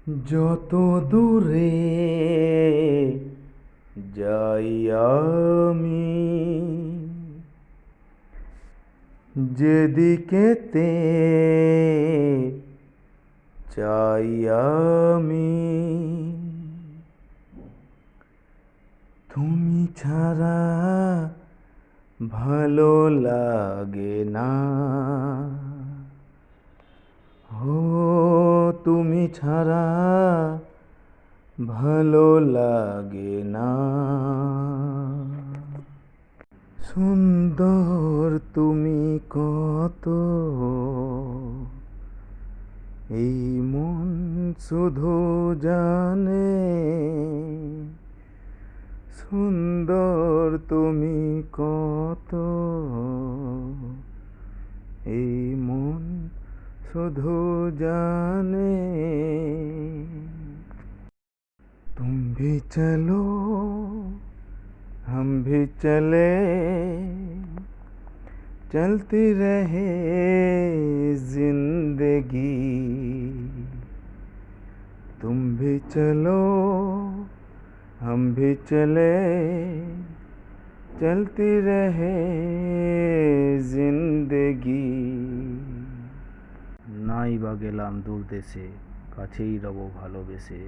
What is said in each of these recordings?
যত দূরে যাই আমি, যেদিকেতে চাই আমি, তুমি ছাড়া ভালো লাগে না। ও তুমি ছাড়া ভালো লাগে না। সুন্দর তুমি কত, এই মন শুধু জানে। সুন্দর তুমি কত, এই মন শুধু জানে। तुम भी चलो हम भी चले, चलती रहे जिंदगी। तुम भी चलो हम भी चले, चलती रहे जिंदगी। নাই বা গেলাম দূর দেশে, কাছেই রব ভালোবেসে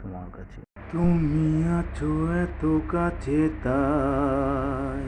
তোমার কাছে। তুমি আছো এত কাছে তাই